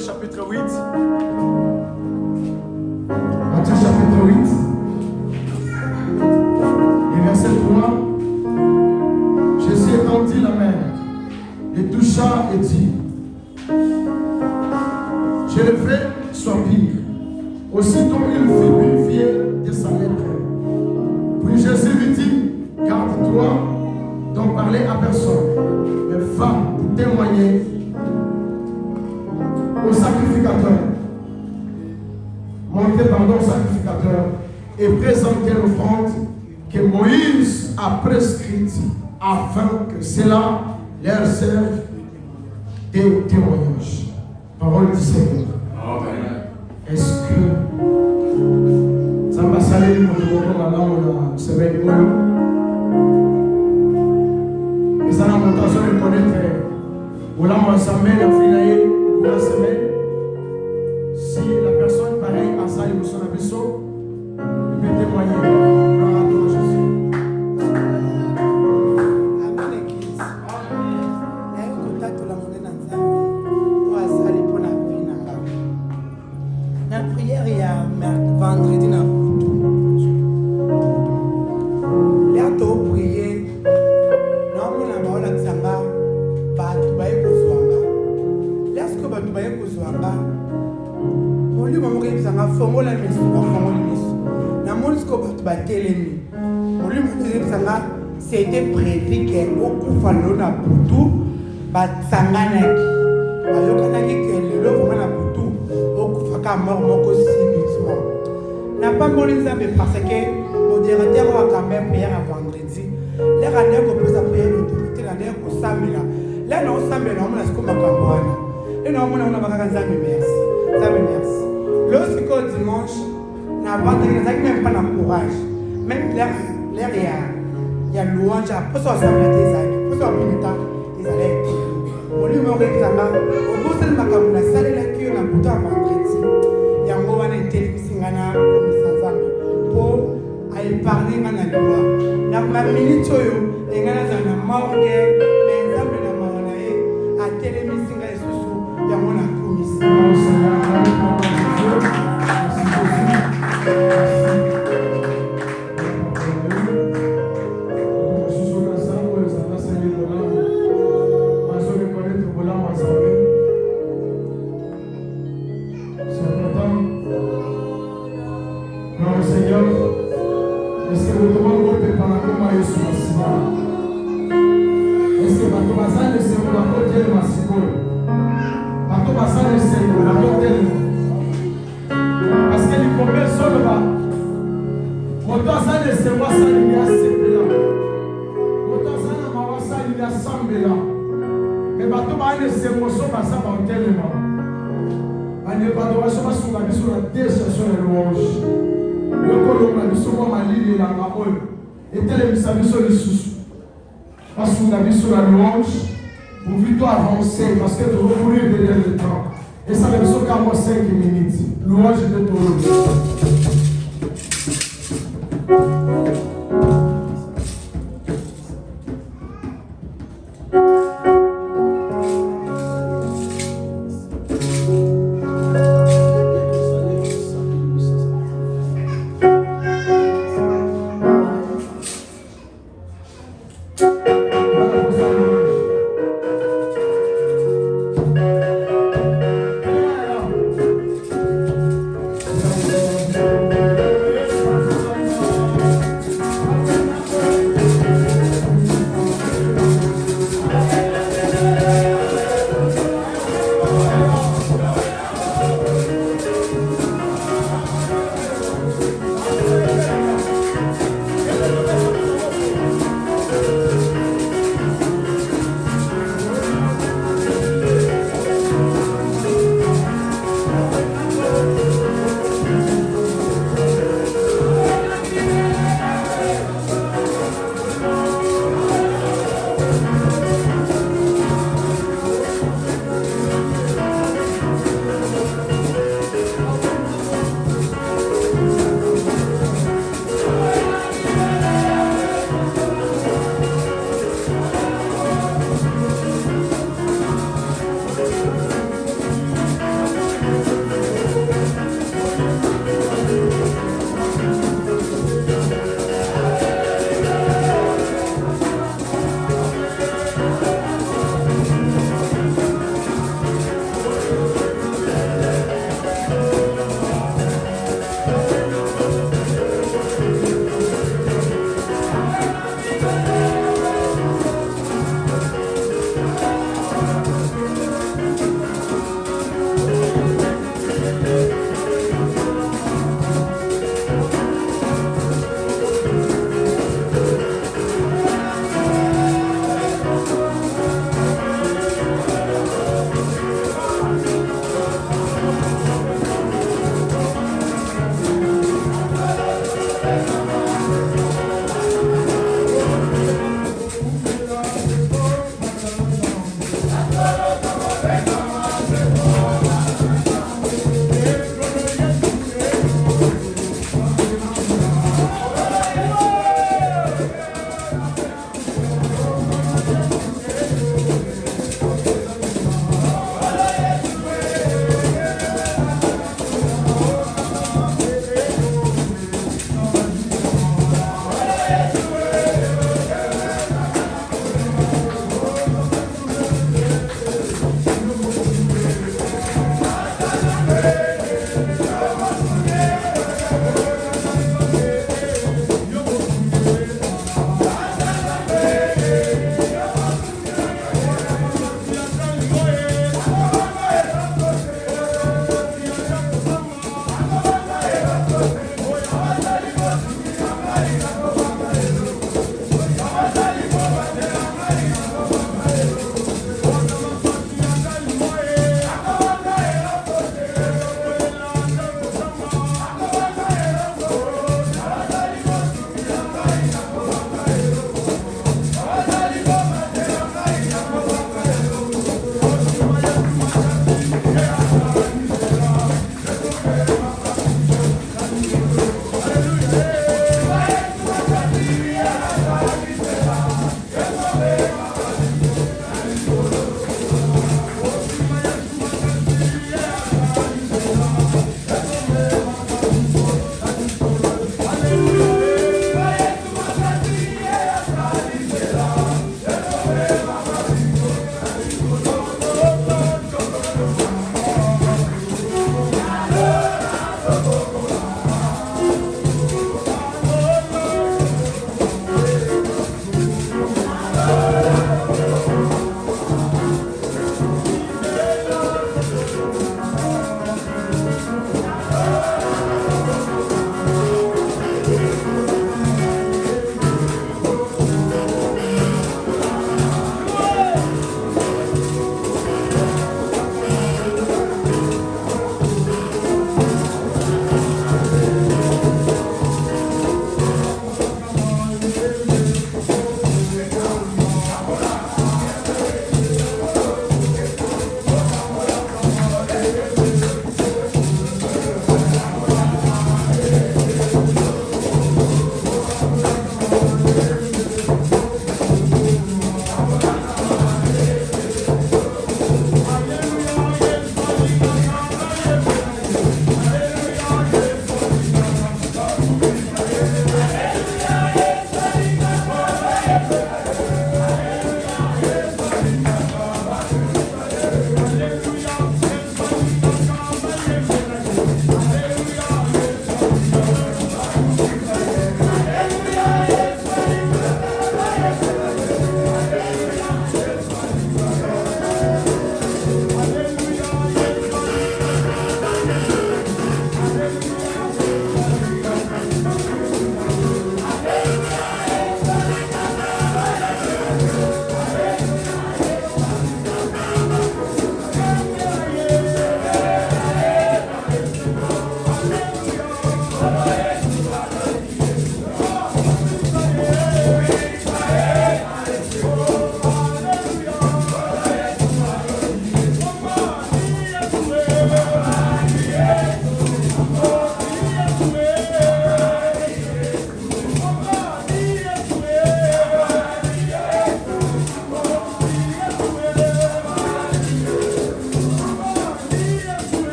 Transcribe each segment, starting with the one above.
chapitre 8. Matthieu chapitre 8. Et verset 3. Jésus étendit la main, les toucha et dit, je le fais sortir. Aussitôt il fut purifié de sa lèpre. Puis Jésus lui dit, garde-toi d'en parler à personne, mais va témoigner au sacrificateur. Montez au sacrificateur et présentez l'offrande que Moïse a prescrite afin que cela leur serve de témoignage. Parole du Seigneur. Amen. Est-ce que ça m'a salué pour le moment dans la semaine et ça n'a pas besoin de connaître où la semaine a fini ou la semaine. Si la personne pareille à ça, il me sonne à Bissot, il peut témoigner. C'était prévu qu'au Koufalo na Poutou, Batsanganaki, Ayokanaki que le love na Poutou, au Koufaka mort moko subitement. N'a pas mouru ça, mais parce que modérateur a quand même prière à vendredi. Les ranés qu'on peut s'appeler l'autorité, la nerf qu'on s'amène. Là, non, s'amène, on a ce qu'on m'a campagne. Et non, on a pas qu'à ça, mais merci. Ça me merci. Lorsqu'au dimanche, n'a pas même pas de courage. Même l'air il y a louange à pour ça des années pour ça militant des années on lui me réclama au bout de ma caméra salle la qui on a plutôt vendredi il y a un moment de télévision pour aller parler à la loi na ma minute yo engana zana morgue mais ça me la maranae à télévision et sous il y a mon commission pour plutôt avancer parce que tu vas mourir derrière le temps. Et ça veut dire qu'à moi 5 minutes. Louange de ton nom.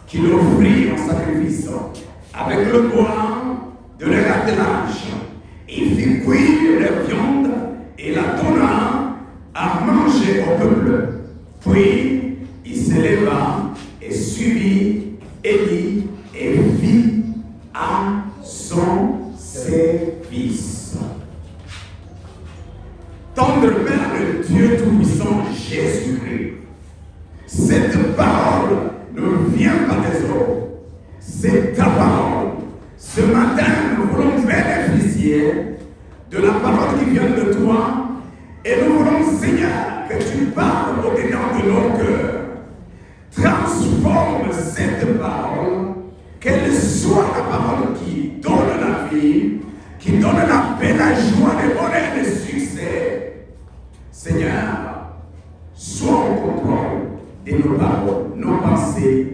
qu'il offrit en sacrifice avec le bois de leur attelage. Il fit cuire la viande et la donna à manger au peuple. Puis il se leva et suivit Élie et vit à son service. Tendre Père de Dieu Tout-Puissant, Jésus-Christ, cette parole ne vient pas des autres. C'est ta parole. Ce matin, nous voulons bénéficier de la parole qui vient de toi et nous voulons, Seigneur, que tu parles au-dedans de nos cœurs. Transforme cette parole, qu'elle soit la parole qui donne la vie, qui donne la paix, la joie, le bonheur, le succès. Seigneur, sois au contrôle de nos paroles, nos pensées.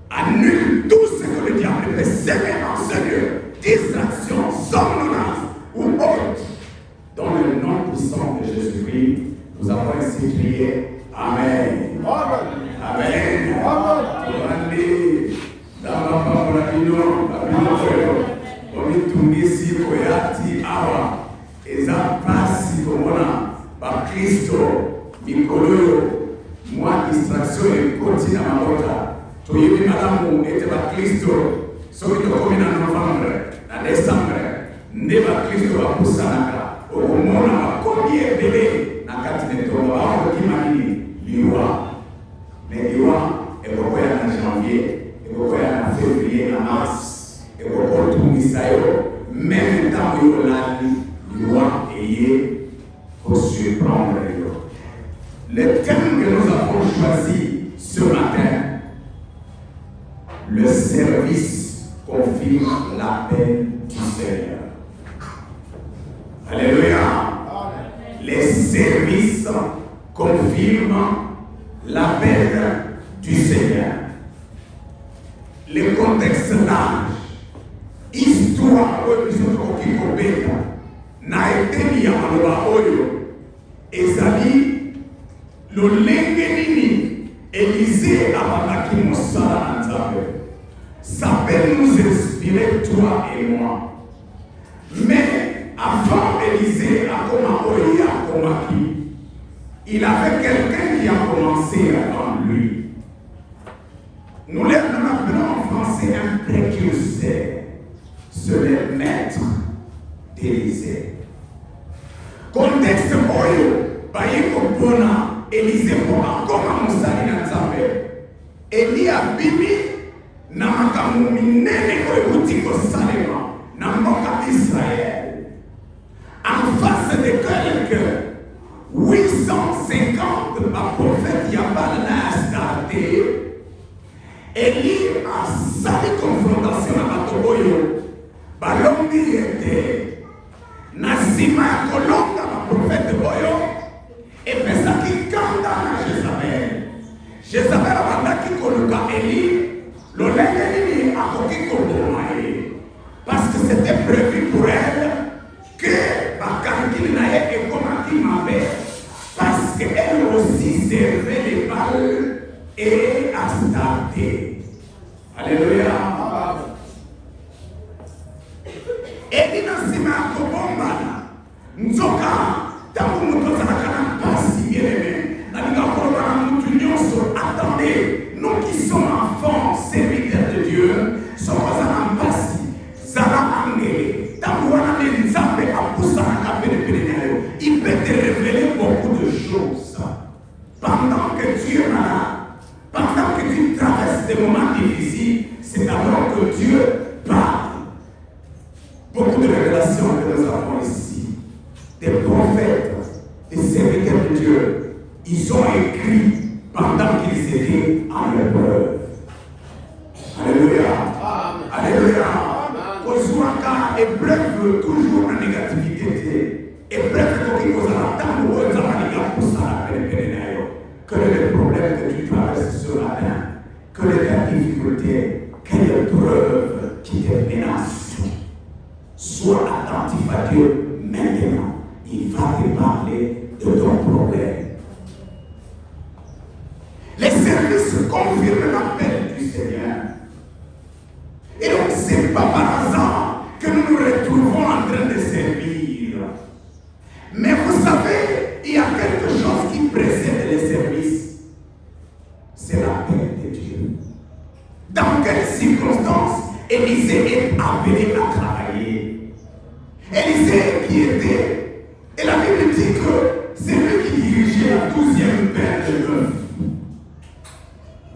Annule tout ce que le diable peut s'aimer en ce lieu, distraction, somnolence ou autre. Dans le nom puissant de Jésus-Christ, nous avons ainsi prié. Amen. Amen. distraction et continue à ma toyebi malamu ete ba Kristo soki tokomi na novembre na décembre nde ba Kristo bapusanaka okomona makomi ebele na kati na tongo bakokima nini liwa me liwa ekokoya na janvier ekokoya na février na mars ekokotungisa yo même ntango yo olali liwa eye kosurprendre yo. Le thème que nous avons choisi ce matin, le service confirme l'appel du Seigneur. Alléluia. Les services confirment l'appel du Seigneur. Le contexte large, histoire n'a été mis en loi ezali lolenge nini Élisée abandaki mosala na Nzambe. Ça peut nous inspirer toi et moi. Mais avant Élisée akoma oyo akomaki, il avait quelqu'un qui a commencé avant lui. Nous l'appelons en français un précurseur. C'est le maître d'Élisée. Contexte oyo bayiko mpona Élisée pour akoma mosali na Nzambe. Eli abimi na makambo minene oyo euti kosalema na mboka Israël. En face de quelques 850 baprofètes ya Baal na Astarté, Eli asali confrontation na bato oyo balongi ete na nsima ya kolonga baprofete oyo epesaki kanda na Jezabel. Jezabel abandaki koluka Eli lolenge nini akoki koboma ye, parce que c'était prévu pour elle que bakankili na ye ekomaki mabe, parce qu'elle aussi servait les Baal et Astarté. Alléluia. Eli na nsima ya kobombana nzoka tango moto azalaka na mpasi bien-aimé nalinga koloba na mutu nyonso. Attendez, nous qui sommes enfants serviteurs de Dieu sokoza na mpasi zala angele tango wana nde Nzambe apusanaka penepene na yo. Il peut te révéler beaucoup de choses pendant que tu es malade, pendant que tu traverses des moments difficiles. C'est alors que Dieu parle. Beaucoup de révélations que nous avons ici, des prophètes, des serviteurs de Dieu, ils ont écrit pendant qu'ils étaient en épreuve. Alléluia. Alléluia. Kozuaka épreuve toujours en négativité. Épreuve qui cause la table où nous avons pour ça que les problèmes que tu traverses ce matin, que les difficultés, quelle épreuve qui te menace. Sois attentif à Dieu maintenant. Il va te parler de ton problème. Les services confirment l'appel du Seigneur. circonstances, Élisée est appelé à travailler. Élisée qui était, et la Bible dit que c'est lui qui dirigeait la 12e paire de l'œuf.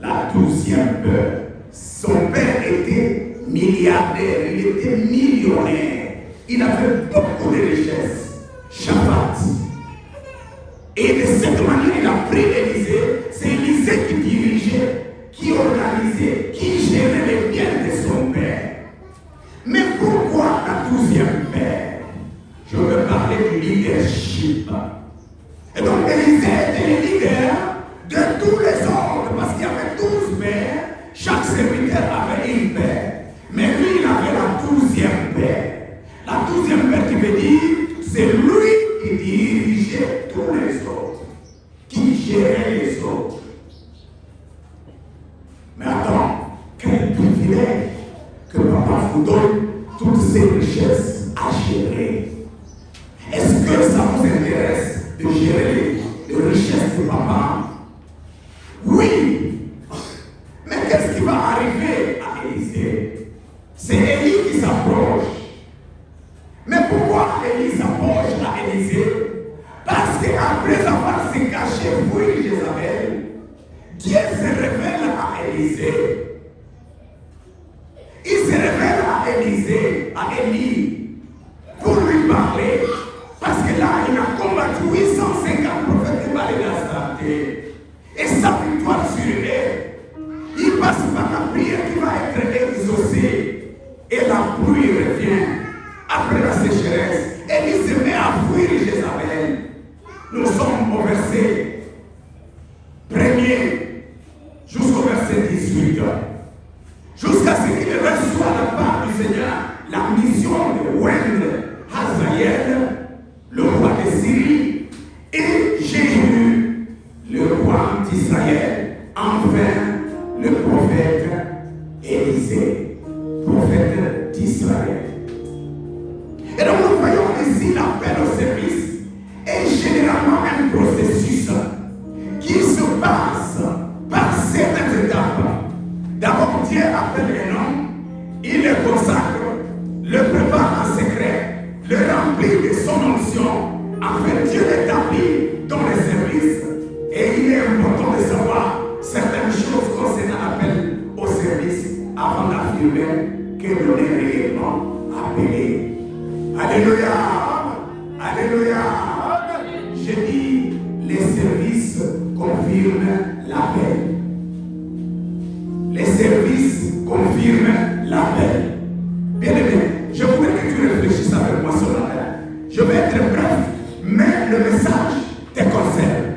La 12e paire. Son père était milliardaire, il était millionnaire. Il avait beaucoup de richesses. Shaphat. Et de cette manière, il a pris Élisée. C'est Élisée qui dirigeait, qui organisait, qui gérait les biens de son père. Mais pourquoi la 12e paire? Je veux parler du leadership. Et donc Élisée était le leader de tous les ordres, parce qu'il y avait 12 pères, chaque serviteur avait une paire. Mais lui, il avait la 12e paire. La 12e paire qui veut dire, c'est lui qui dirigeait tous les autres, qui gérait les autres. Mais attends, quel privilège que papa vous donne toutes ces richesses à gérer. Est-ce que ça vous intéresse de gérer les richesses de papa? Oui. Mais qu'est-ce qui va arriver à Élisée? C'est Élie qui s'approche. Mais pourquoi Élie s'approche à Élisée? Parce qu'après avoir se caché, fouillé Jézabel, Dieu se révèle à Élisée. Il se révèle à Élisée, à Élie, pour lui parler. Parce que là, il a combattu 850 prophètes de Baal et d'Astarté. Et sa victoire sur eux, il passe par la prière qui va être exaucée. Et la pluie revient après la sécheresse. Élie se met à fuir Jézabel. Nous sommes au verset 1er jusqu'au verset 18. Jusqu'à ce qu'il reçoive de la part du Seigneur la mission de Wend Hazaël, le roi de Syrie, et Jéhu, le roi d'Israël, enfin le prophète Élisée, prophète d'Israël. Et donc nous voyons ici l'appel au service est généralement un processus qui se passe par certaines étapes. D'abord, Dieu appelle un homme, il le consacre, le prépare en secret, le remplit de son onction, afin Dieu l'établit dans le service. Et il est important de savoir certaines choses concernant l'appel au service avant d'affirmer que l'on est réellement appelé. Alléluia! Alléluia! Je dis, les services confirment l'appel. Les services confirment l'appel. Bien aimé, je voudrais que tu réfléchisses avec moi sur l'appel. Je vais être bref, mais le message te concerne.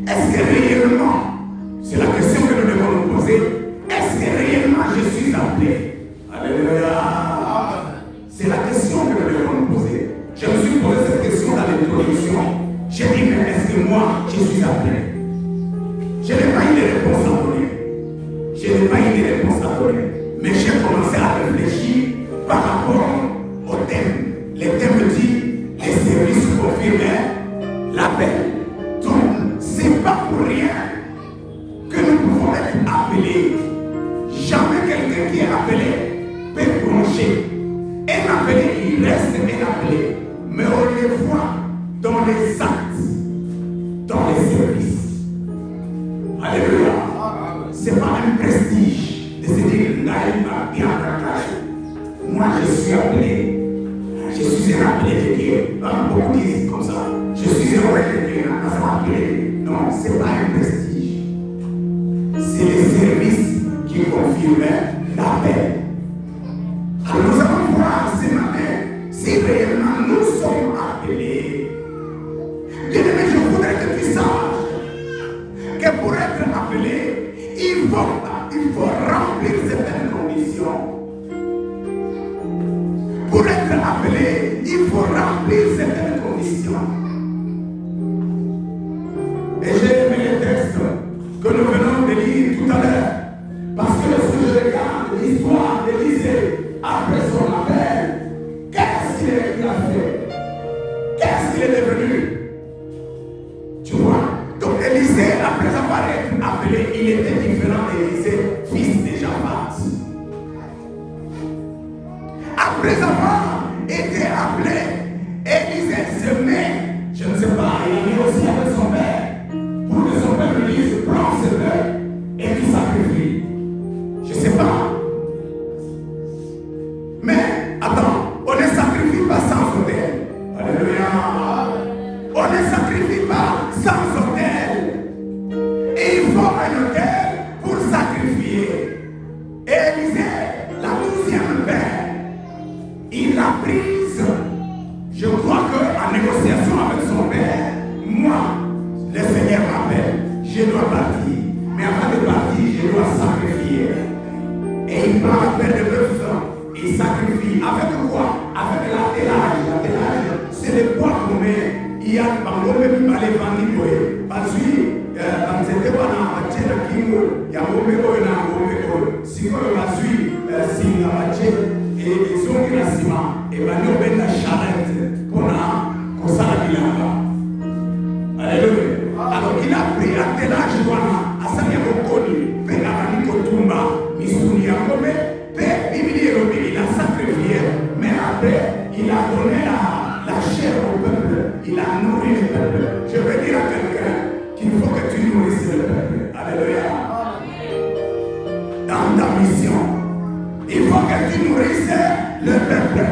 Est-ce que réellement, c'est la question que nous devons nous poser, est-ce que réellement je suis appelé? Alléluia! C'est la question que nous devons nous poser. Je me suis posé cette question dans l'introduction. J'ai dit, mais est-ce que moi, je suis appelé? Je n'ai pas eu de réponse à donner. Je n'ai pas eu de réponse à donner. Mais j'ai commencé à réfléchir par rapport au thème. Le thème dit, les services confirment l'appel. Donc, ce n'est pas pour rien que nous pouvons être appelés. Jamais quelqu'un qui est appelé peut plonger. Un appelé, il reste un appelé. Mais on les voit dans les actes, dans les services. Alléluia. Ce n'est pas un prestige de se dire, Naïma, bien partagé. Moi, je suis appelé. Je suis un appelé de Dieu. Beaucoup disent comme ça. Je suis un roi de Dieu. Ça m'a appelé. Non, ce n'est pas un prestige. C'est les services qui confirment l'appel. Alors nous allons voir ce matin si réellement nous sommes appelés. Bien-aimé, je voudrais que tu saches que pour être appelé, il faut remplir certaines conditions. Pour être appelé, il faut remplir certaines conditions. Et j'ai aimé les textes que nous venons de lire tout à l'heure. Parce que lorsque je regarde l'histoire d'Élisée après son appel, qu'est-ce qu'il a fait? Qu'est-ce qu'il est devenu? Tu vois? Donc Élisée, après avoir été appelé, il était différent d'Élisée Après avoir été appelé, Élisée se met, je ne sais pas, il a négocié avec son père pour que son père lui dise prends ce bœuf et tu sacrifies. Je ne sais pas. Mais attends, on ne sacrifie pas sans autel. Alléluia. On ne sacrifie pas sans autel. Et il faut un autel pour sacrifier. Et Élisée, la 12e paire, il l'a prise. Je crois qu'en négociation avec son père, moi, le Seigneur m'appelle, je dois partir. Mais avant de partir, je dois sacrifier. Et il prend la paire de bœuf, il sacrifie. Avec quoi? Avec l'attelage. L'attelage, c'est le poids qu'on met. Il y a même pas les vendus. Parce que quand c'était pas dans la chaîne Kingo, il y a un peu de si on a su, si on a et ils ont eu la ciment, et bien nous avons la charrette qu'on a, qu'on s'en a mis. Alléluia. Alors il a pris l'attelage à Sanyamokoni, Penamani Kotumba, Misuni Akome, il a sacrifié, mais après il a donné la chair au peuple, il a nourri le peuple. Je veux dire à quelqu'un qu'il faut que tu nourrisses le peuple. Alléluia. Dans ta mission, il faut que tu nourrisses le peuple.